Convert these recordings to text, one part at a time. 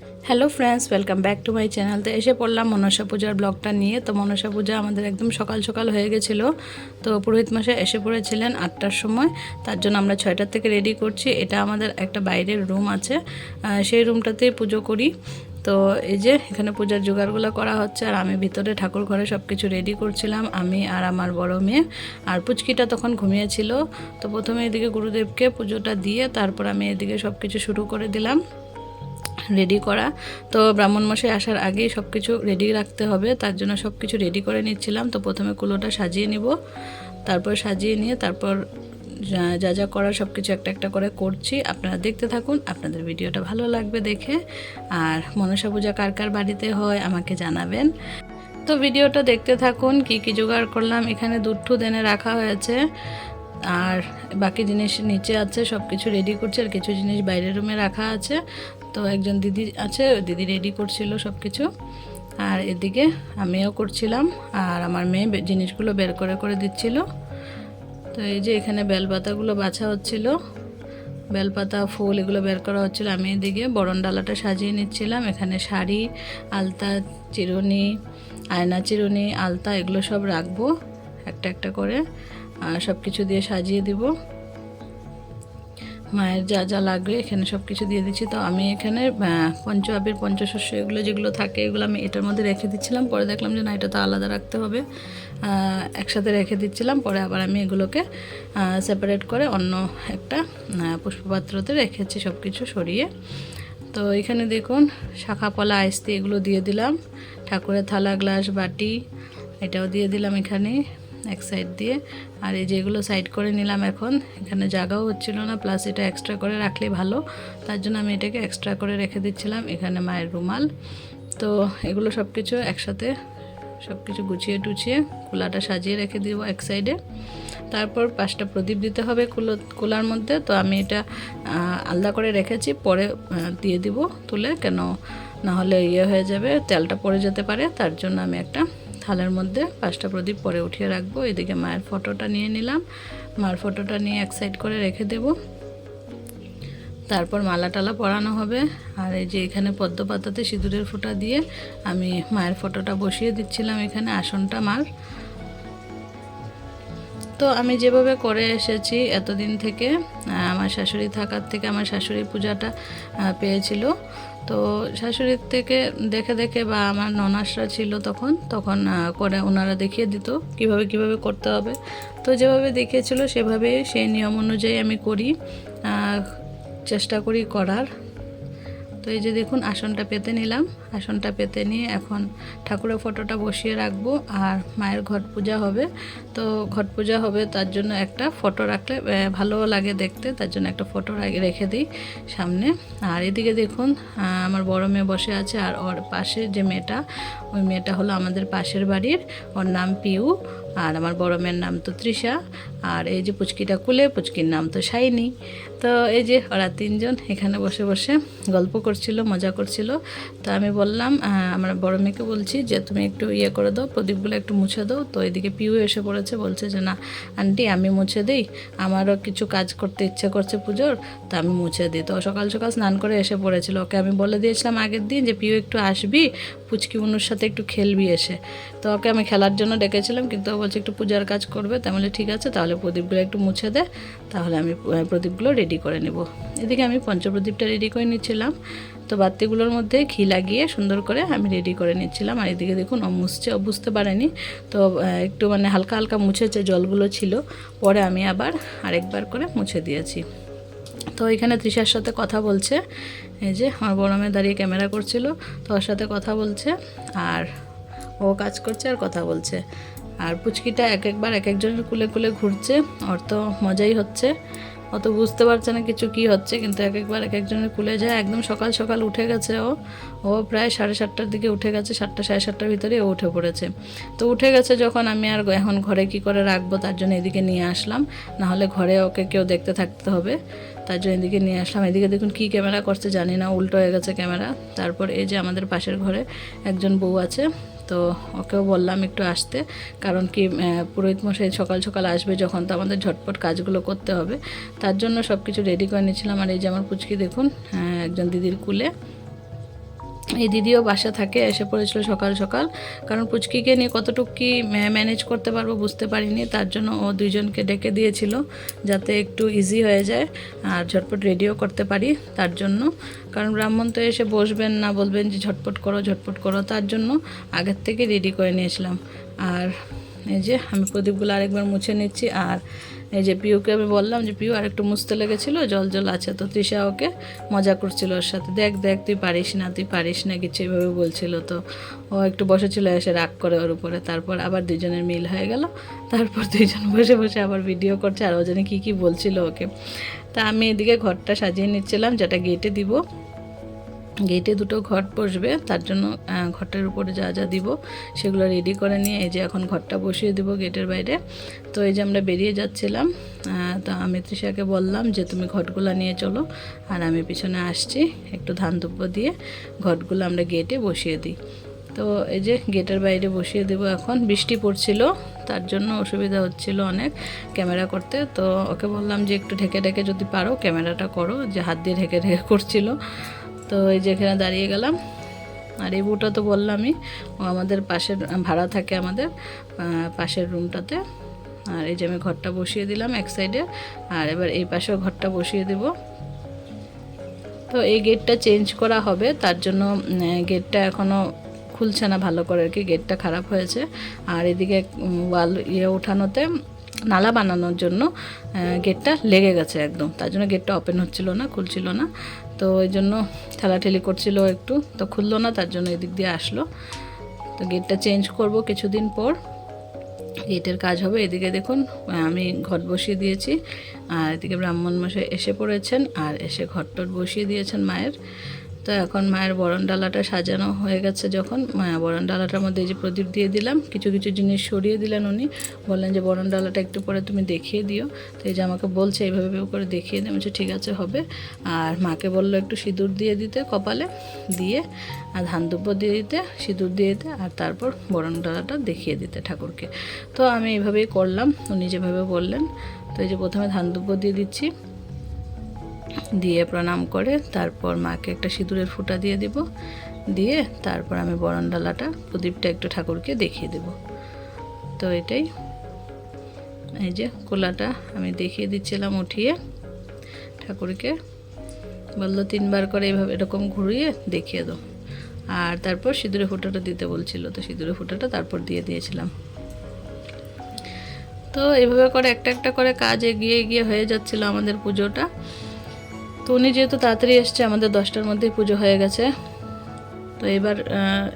Hello friends, welcome back to my channel. তো এসে পড়লাম মনসা পূজার ব্লগটা নিয়ে। তো মনসা পূজা আমাদের একদম সকাল সকাল হয়ে গেছিলো। তো পুরোহিত মশাই এসে পড়েছিলেন 8টার সময়, তার জন্য আমরা 6টার থেকে রেডি করছি। এটা আমাদের একটা বাইরের রুম আছে, সেই রুমটাতেই পুজো করি। তো এই যে এখানে পূজার জোগাড়গুলো করা হচ্ছে, আর আমি ভিতরে ঠাকুর ঘরে সব কিছু রেডি করছিলাম, আমি আর আমার বড় মেয়ে। আর পুচকিটা তখন ঘুমিয়েছিল। তো প্রথমে এদিকে গুরুদেবকে পুজোটা দিয়ে তারপর আমি এদিকে সব কিছু শুরু করে দিলাম রেডি করা। তো ব্রাহ্মণ মশাই আসার আগেই সব কিছু রেডি রাখতে হবে, তার জন্য সব কিছু রেডি করে নিচ্ছিলাম। তো প্রথমে কুলোটা সাজিয়ে নিব, তারপর সাজিয়ে নিয়ে তারপর যা যা করার সব কিছু একটা একটা করে করছি। আপনারা দেখতে থাকুন, আপনাদের ভিডিওটা ভালো লাগবে দেখে। আর মনসা পূজা কার কার বাড়িতে হয় আমাকে জানাবেন। তো ভিডিওটা দেখতে থাকুন, কি কি জোগাড় করলাম। এখানে দুধ টুধ এনে রাখা হয়েছে, আর বাকি জিনিস নিচে আছে, সব কিছু রেডি করছে। আর কিছু জিনিস বাইরের রুমে রাখা আছে। তো একজন দিদি আছে, দিদি রেডি করছিল সব কিছু, আর এদিকে আমিও করছিলাম, আর আমার মেয়ে জিনিসগুলো বের করে করে দিচ্ছিল। তো এই যে এখানে বেলপাতাগুলো বাছা হচ্ছিল, বেলপাতা ফুল এগুলো বের করা হচ্ছিলো। আমি এদিকে বরণ ডালাটা সাজিয়ে নিচ্ছিলাম। এখানে শাড়ি, আলতা, চিরুনি, আয়না চিরুনি, আলতা এগুলো সব রাখবো একটা একটা করে, সব কিছু দিয়ে সাজিয়ে দিব। মায়ের যা যা লাগবে এখানে সব কিছু দিয়ে দিচ্ছি। তো আমি এখানে পঞ্চ আবির, পঞ্চশস্য এগুলো যেগুলো থাকে এগুলো আমি এটার মধ্যে রেখে দিচ্ছিলাম। পরে দেখলাম যে না, এটা তো আলাদা রাখতে হবে, একসাথে রেখে দিচ্ছিলাম। পরে আবার আমি এগুলোকে সেপারেট করে অন্য একটা পুষ্পপাত্রতে রেখেছি সব কিছু সরিয়ে। তো এখানে দেখুন শাখা পলা, আইস্তি এগুলো দিয়ে দিলাম। ঠাকুরের থালা, গ্লাস, বাটি এটাও দিয়ে দিলাম এখানে এক সাইড দিয়ে। আর এই যেগুলো সাইড করে নিলাম। এখন এখানে জায়গাও হচ্ছিল না, প্লাস এটা এক্সট্রা করে রাখলে ভালো, তার জন্য আমি এটাকে এক্সট্রা করে রেখে দিচ্ছিলাম। এখানে মায়ের রুমাল। তো এগুলো সব কিছু একসাথে সব কিছু গুছিয়ে টুছিয়ে কুলাটা সাজিয়ে রেখে দিব এক সাইডে। তারপর 5টা প্রদীপ দিতে হবে কুলার মধ্যে। তো আমি এটা আলাদা করে রেখেছি, পরে দিয়ে দিব তুলে, কেন না হলে হয়ে যাবে, তেলটা পড়ে যেতে পারে। তার জন্য আমি একটা থালের মধ্যে 5টা প্রদীপ পরে উঠিয়ে রাখবো। এদিকে মায়ের ফটোটা নিয়ে নিলাম, মায়ের ফটোটা নিয়ে এক সাইড করে রেখে দেব। তারপর মালা টালা পরানো হবে। আর এই যে এখানে পদ্ম পাতাতে সিঁদুরের ফোঁটা দিয়ে আমি মায়ের ফটোটা বসিয়ে দিচ্ছিলাম এখানে, আসনটা মার। তো আমি যেভাবে করে এসেছি এতদিন থেকে, আমার শাশুড়ি থাকার থেকে আমার শাশুড়ি পূজাটা পেয়েছিল। তো শাশুড়ির থেকে দেখে দেখে, বা আমার ননাসরা ছিল তখন করে ওনারা দেখিয়ে দিত কিভাবে কিভাবে করতে হবে। তো যেভাবে দেখিয়েছিল সেভাবে সেই নিয়ম অনুযায়ী আমি করি, চেষ্টা করি করার। তো এই যে দেখুন আসনটা পেতে নিলাম, আসনটা পেতে নিয়ে এখন ঠাকুরের ফটোটা বসিয়ে রাখবো। আর মায়ের ঘট পূজা হবে, তো ঘট পূজা হবে তার জন্য একটা ফটো রাখলে ভালো লাগে দেখতে, তার জন্য একটা ফটো রেখে দিই সামনে। আর এদিকে দেখুন আমার বড় মেয়ে বসে আছে, আর ওর পাশে যে মেয়েটা, ওই মেয়েটা হলো আমাদের পাশের বাড়ির, ওর নাম পিউ। আর আমার বড় মেয়ের নাম তো তৃষা। আর এই যে পুচকিটা কুলে, পুচকির নাম তো শাইনি। তো এই যে ওরা 3জন এখানে বসে বসে গল্প করছিল, মজা করছিল। তো আমি বললাম, আমার বড় মেয়েকে বলছি যে তুমি একটু করে দাও, প্রদীপগুলো একটু মুছে দাও। তো এদিকে পিউ এসে পড়েছে, বলছে যে না আন্টি আমি মুছে দিই, আমারও কিছু কাজ করতে ইচ্ছে করছে পুজোর, তো আমি মুছে দিই। তো সকাল সকাল স্নান করে এসে পড়েছিল, ওকে আমি বলে দিয়েছিলাম আগের দিন যে পিউ একটু আসবি, পুচকি বুনুর সাথে একটু খেলবি এসে। তো ওকে আমি খেলার জন্য ডেকেছিলাম, কিন্তু ও বলছে একটু পূজার কাজ করবে। তাই বলে ঠিক আছে, তাহলে প্রদীপগুলো একটু মুছে দে, তাহলে আমি প্রদীপগুলো রেডি করে নেব। এদিকে আমি পঞ্চপ্রদীপটা রেডি করে নিচ্ছিলাম। তো বাতিগুলোর মধ্যে ঘি লাগিয়ে সুন্দর করে আমি রেডি করে নিচ্ছিলাম। আর এদিকে দেখুন ও মুছছে, ও বুঝতে পারেনি, তো একটু মানে হালকা হালকা মুছেছে, জলগুলো ছিল, পরে আমি আবার আরেকবার করে মুছে দিয়েছি। তো এখানে তৃষার সাথে কথা বলছে, এই যে আমার বড় মেয়ে দাঁড়িয়ে ক্যামেরা করছিল, তো ওর সাথে কথা বলছে, আর ও কাজ করছে আর কথা বলছে। আর পুচকিটা একবার এক একজনের কুলে কুলে ঘুরছে, ওর তো মজাই হচ্ছে, অত বুঝতে পারছে না কিছু কি হচ্ছে, কিন্তু একবার এক একজনের কুলে যায়। একদম সকাল সকাল উঠে গেছে ও প্রায় 7:30টার দিকে উঠে গেছে, 7টা 7:30টার ভিতরে ও উঠে পড়েছে। তো উঠে গেছে যখন, আমি আর এখন ঘরে কি করে রাখবো, তার জন্য এদিকে নিয়ে আসলাম, নাহলে ঘরে ওকে কেউ দেখতে থাকতে হবে, তার জন্য এদিকে নিয়ে আসলাম। এদিকে দেখুন কী ক্যামেরা করছে জানি না, উল্টো হয়ে গেছে ক্যামেরা। তারপর এই যে আমাদের পাশের ঘরে একজন বউ আছে, তো ওকেও বললাম একটু আসতে, কারণ কি পুরোহিত মশাই সকাল সকাল আসবে যখন, তো আমাদের ঝটপট কাজগুলো করতে হবে, তার জন্য সব কিছু রেডি করে নিয়েছিলাম। আর এই যে আমার পুচকি দেখুন একজন দিদির কুলে। এই দিদিও বাসা থাকে, এসে পড়েছিল সকাল সকাল, কারণ পুচকিকে নিয়ে কতটুকু কি ম্যানেজ করতে পারবো বুঝতে পারিনি, তার জন্য ও দুইজনকে ডেকে দিয়েছিল যাতে একটু ইজি হয়ে যায় আর ঝটপট রেডিও করতে পারি তার জন্য। কারণ ব্রাহ্মণ তো এসে বসবেন না, বলবেন যে ঝটপট করো, তার জন্য আগের থেকে রেডি করে নিয়েছিলাম। আর এই যে আমি প্রদীপগুলো আরেকবার মুছে নিচ্ছি। আর এই যে পিউকে আমি বললাম যে পিউ আরেকটু মুছতে লেগেছিলো, জল জল আছে, তো তৃষা ওকে মজা করছিল ওর সাথে, দেখ তুই পারিস না কিছু এইভাবে বলছিল। তো ও একটু বসেছিল, এসে রাগ করে ওর উপরে, তারপর আবার দুজনের মিল হয়ে গেল, তারপর দুইজন বসে বসে আবার ভিডিও করছে আর ও জানে কী বলছিল ওকে। তা আমি এদিকে ঘরটা সাজিয়ে নিচ্ছিলাম, যেটা গেটে দিব, গেটে দুটো ঘট বসবে, তার জন্য ঘরটার উপরে যা যা দিব সেগুলো রেডি করে নিয়ে এই যে এখন ঘরটা বসিয়ে দিব গেটের বাইরে। তো এই যে আমরা বেরিয়ে যাচ্ছিলাম, তো আমি তৃষাকে বললাম যে তুমি ঘটগুলো নিয়ে চলো, আর আমি পিছনে আসছি, একটু ধান দুব্য দিয়ে ঘটগুলো আমরা গেটে বসিয়ে দিই। তো এই যে গেটের বাইরে বসিয়ে দেব। এখন বৃষ্টি পড়ছিল, তার জন্য অসুবিধা হচ্ছিল অনেক ক্যামেরা করতে, তো ওকে বললাম যে একটু ঢেকে ঢেকে যদি পারো ক্যামেরাটা করো, যে হাত দিয়ে ঢেকে ঢেকে করছিল। তো এই যে এখানে দাঁড়িয়ে গেলাম। আর এই বউটা তো বললামই, ও আমাদের পাশের ভাড়া থাকে, আমাদের পাশের রুমটাতে। আর এই যে আমি ঘরটা বসিয়ে দিলাম এক সাইডে, আর এবার এই পাশেও ঘরটা বসিয়ে দেব। তো এই গেটটা চেঞ্জ করা হবে, তার জন্য গেটটা এখনও খুলছে না ভালো করে আর কি, গেটটা খারাপ হয়েছে। আর এদিকে ওয়াল ওঠানোতে নালা বানানোর জন্য গেটটা লেগে গেছে একদম, তার জন্য গেটটা ওপেন হচ্ছিল না, খুলছিল না। তো এই জন্য ঠেলাঠেলি করছিল একটু, তো খুললো না, তার জন্য এদিক দিয়ে আসলো। তো গেটটা চেঞ্জ করব কিছুদিন পর, গেটের কাজ হবে। এদিকে দেখুন আমি ঘট বসিয়ে দিয়েছি, আর এদিকে ব্রাহ্মণ মশাই এসে পড়েছেন, আর এসে ঘটটট বসিয়ে দিয়েছেন মায়ের। তো এখন মায়ের বরণ ডালাটা সাজানো হয়ে গেছে, যখন বরণ ডালাটার মধ্যে এই যে প্রদীপ দিয়ে দিলাম, কিছু কিছু জিনিস সরিয়ে দিলেন উনি, বললেন যে বরণ ডালাটা একটু পরে তুমি দেখিয়ে দিও। তো এই যে আমাকে বলছে এইভাবে করে দেখিয়ে দিই, বলছে ঠিক আছে হবে। আর মাকে বললো একটু সিঁদুর দিয়ে দিতে কপালে দিয়ে, আর ধান দুব্য দিয়ে দিতে, সিঁদুর দিয়ে দিতে, আর তারপর বরণ ডালাটা দেখিয়ে দিতে ঠাকুরকে। তো আমি এইভাবেই করলাম, উনি যেভাবে বললেন। তো এই যে প্রথমে ধান দুব্য দিয়ে দিচ্ছি, দিয়ে প্রণাম করে তারপর মাকে একটা সিঁদুরের ফুটা দিয়ে দিব, দিয়ে তারপর আমি বরণ ডালাটা প্রদীপটা একটু ঠাকুরকে দেখিয়ে দেব। তো এটাই, এই যে কোলাটা আমি দেখিয়ে দিচ্ছিলাম উঠিয়ে ঠাকুরকে, বললো 3 বার করে এইভাবে এরকম ঘুরিয়ে দেখিয়ে দাও। আর তারপর সিঁদুরের ফুটাটা দিতে বলছিল, তো সিঁদুরের ফুটাটা তারপর দিয়ে দিয়েছিলাম। তো এইভাবে করে একটা একটা করে কাজ এগিয়ে এগিয়ে হয়ে যাচ্ছিল আমাদের পুজোটা। তো উনি যেহেতু তাড়াতাড়ি এসছে, আমাদের 10টার মধ্যেই পুজো হয়ে গেছে। তো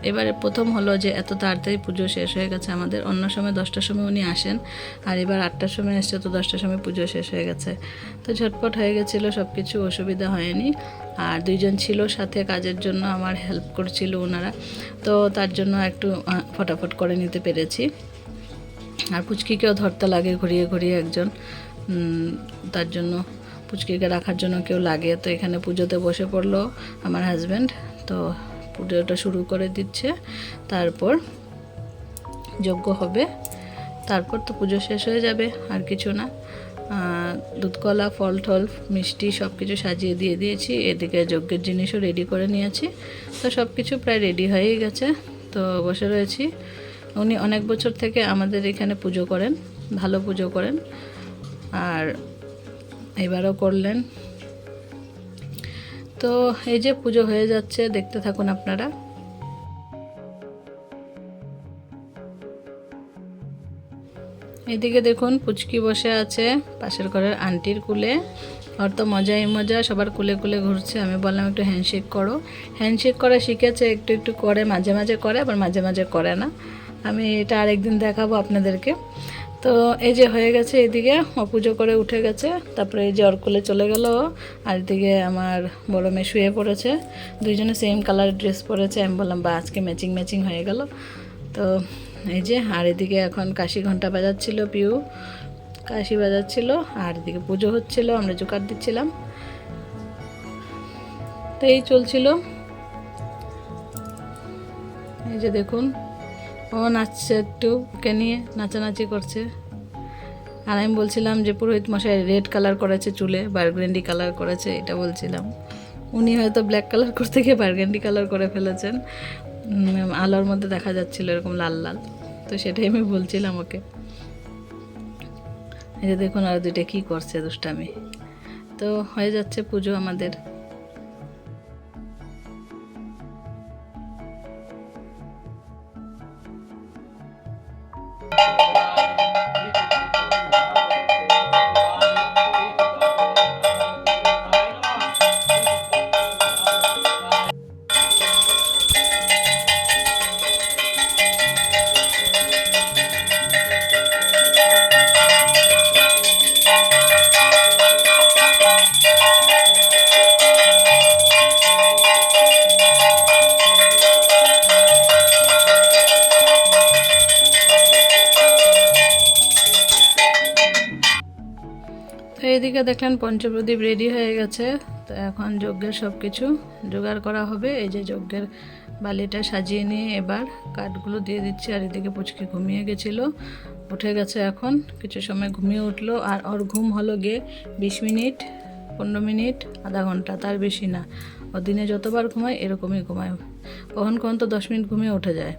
এবারে প্রথম হলো যে এত তাড়াতাড়ি পুজো শেষ হয়ে গেছে আমাদের। অন্য সময় 10টার সময় উনি আসেন, আর এবার 8টার সময় এসছে, তো 10টার সময় পুজো শেষ হয়ে গেছে। তো ঝটপট হয়ে গেছিলো, সব কিছু অসুবিধা হয়নি। আর দুইজন ছিল সাথে কাজের জন্য, আমার হেল্প করছিল ওনারা, তো তার জন্য একটু ফটাফট করে নিতে পেরেছি। আর পুচকিকেও ধরতে লাগে ঘুরিয়ে ঘুরিয়ে একজন, তার জন্য পুচকিকে রাখার জন্য কেউ লাগে। তো এখানে পুজোতে বসে পড়লো আমার হাজব্যান্ড, তো পুজোটা শুরু করে দিচ্ছে, তারপর যজ্ঞ হবে, তারপর তো পুজো শেষ হয়ে যাবে, আর কিছু না। দুধকলা ফল টল মিষ্টি সব কিছু সাজিয়ে দিয়ে দিয়েছি, এদিকে যজ্ঞের জিনিসও রেডি করে নিয়েছি। তো সব কিছু প্রায় রেডি হয়েই গেছে, তো বসে রয়েছি। উনি অনেক বছর থেকে আমাদের এখানে পুজো করেন, ভালো পুজো করেন, আর এবারও করলেন। তো এই যে পুজো হয়ে যাচ্ছে, দেখতে থাকুন আপনারা। এদিকে দেখুন পুচকি বসে আছে পাশের ঘরের আন্টির কুলে, ওর তো মজাই মজা, সবার কুলে কুলে ঘুরছে। আমি বললাম একটু হ্যান্ডশেক করো, হ্যান্ডশেক করা শিখেছে, একটু একটু করে, মাঝে মাঝে করে, আবার মাঝে মাঝে করে না। আমি এটা আরেকদিন দেখাবো আপনাদেরকে। তো এই যে হয়ে গেছে, এদিকে ও পুজো করে উঠে গেছে, তারপরে এই যে ওর কোলে চলে গেল, আর এদিকে আমার বড় মেয়ে শুয়ে পড়েছে, দুইজনে সেম কালার ড্রেস পরেছে। আমি বললাম বা আজকে ম্যাচিং ম্যাচিং হয়ে গেল। তো এই যে, আর এদিকে এখন কাশি ঘন্টা বাজাচ্ছিল, পিউ কাশি বাজাচ্ছিল, আর এদিকে পুজো হচ্ছিল, আমরা জোকার দিচ্ছিলাম। তো এই চলছিল। এই যে দেখুন ও নাচছে, একটু ওকে নিয়ে নাচানাচি করছে। আর আমি বলছিলাম যে পুরোহিত মশাই রেড কালার করেছে চুলে, বারগ্রেন্ডি কালার করেছে, এটা বলছিলাম। উনি হয়তো ব্ল্যাক কালার করতে গিয়ে বার্গেন্ডি কালার করে ফেলেছেন, আলোর মধ্যে দেখা যাচ্ছিল এরকম লাল লাল, তো সেটাই আমি বলছিলাম ওকে। এই যে দেখুন আর দুইটা কী করছে দুষ্টামি। তো হয়ে যাচ্ছে পুজো আমাদের। তো এইদিকে দেখলেন পঞ্চপ্রদীপ রেডি হয়ে গেছে। তো এখন যজ্ঞের সব কিছু জোগাড় করা হবে। এই যে যজ্ঞের বালিটা সাজিয়ে নিয়ে এবার কাঠগুলো দিয়ে দিচ্ছি। আর এদিকে পুচকি ঘুমিয়ে গেছিলো, উঠে গেছে এখন, কিছু সময় ঘুমিয়ে উঠলো। আর ওর ঘুম হলো গিয়ে 20 মিনিট, 15 মিনিট, আধা ঘন্টা, তার বেশি না। ও দিনে যতবার ঘুমায় এরকমই ঘুমায়, কখন কখন তো 10 মিনিট ঘুমিয়ে উঠে যায়।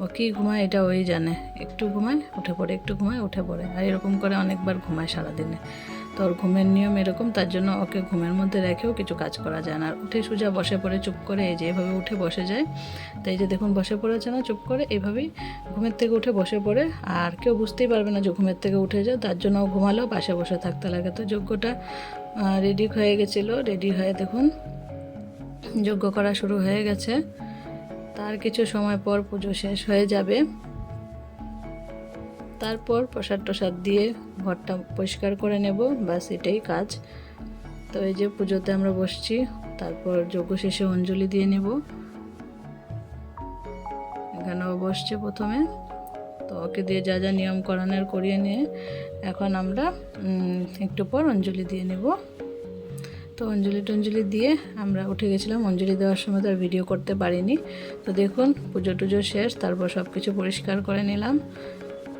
ও কী ঘুমায় এটা ওই জানে, একটু ঘুমায় উঠে পড়ে, একটু ঘুমায় উঠে পড়ে, আর এরকম করে অনেকবার ঘুমায় সারাদিনে। তো ওর ঘুমের নিয়ম এরকম, তার জন্য ওকে ঘুমের মধ্যে রেখেও কিছু কাজ করা যায় না। আর উঠে সোজা বসে পড়ে চুপ করে, এই যে এভাবে উঠে বসে যায়। তো এই যে দেখুন বসে পড়েছে না চুপ করে, এইভাবেই ঘুমের থেকে উঠে বসে পড়ে। আর কেউ বুঝতেই পারবে না যে ঘুমের থেকে উঠে যায়, তার জন্য ও ঘুমালেও পাশে বসে থাকতে লাগে। তো যজ্ঞটা রেডি হয়ে গেছিলো, রেডি হয়ে দেখুন যজ্ঞ করা শুরু হয়ে গেছে। তার কিছু সময় পর পুজো শেষ হয়ে যাবে। তারপর প্রসাদ টসাদ দিয়ে ঘরটা পরিষ্কার করে নেব, ব্যাস এটাই কাজ। তো এই যে পুজোতে আমরা বসছি, তারপর যজ্ঞ শেষে অঞ্জলি দিয়ে নেব। এখানেও বসছে প্রথমে, তো ওকে দিয়ে যা যা নিয়ম করানোর করিয়ে নিয়ে এখন আমরা একটু পর অঞ্জলি দিয়ে নেব। তো অঞ্জলি দিয়ে আমরা উঠে গেছিলাম। অঞ্জলি দেওয়ার সময় তো আর ভিডিও করতে পারিনি। তো দেখুন পুজো টুজো শেষ, তারপর সব কিছু পরিষ্কার করে নিলাম।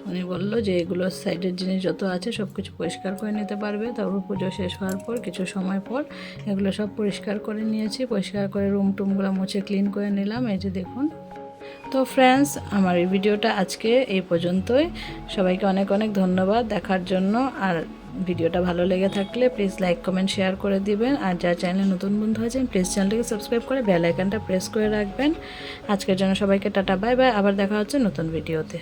উনি বললো যে এগুলো সাইডের জিনিস যত আছে সব কিছু পরিষ্কার করে নিতে পারবে। তারপর পুজো শেষ হওয়ার পর কিছু সময় পর এগুলো সব পরিষ্কার করে নিয়েছি, পরিষ্কার করে রুম টুমগুলো মুছে ক্লিন করে নিলাম। এই যে দেখুন। তো ফ্রেন্ডস, আমার এই ভিডিওটা আজকে এই পর্যন্তই। সবাইকে অনেক অনেক ধন্যবাদ দেখার জন্য। আর ভিডিওটা ভালো লেগে থাকলে প্লিজ লাইক কমেন্ট শেয়ার করে দিবেন। আর যারা চ্যানেলে নতুন বন্ধু আছেন প্লিজ চ্যানেলটাকে সাবস্ক্রাইব করে বেল আইকনটা প্রেস করে রাখবেন। আজকের জন্য সবাইকে টাটা, বাই বাই। আবার দেখা হচ্ছে নতুন ভিডিওতে।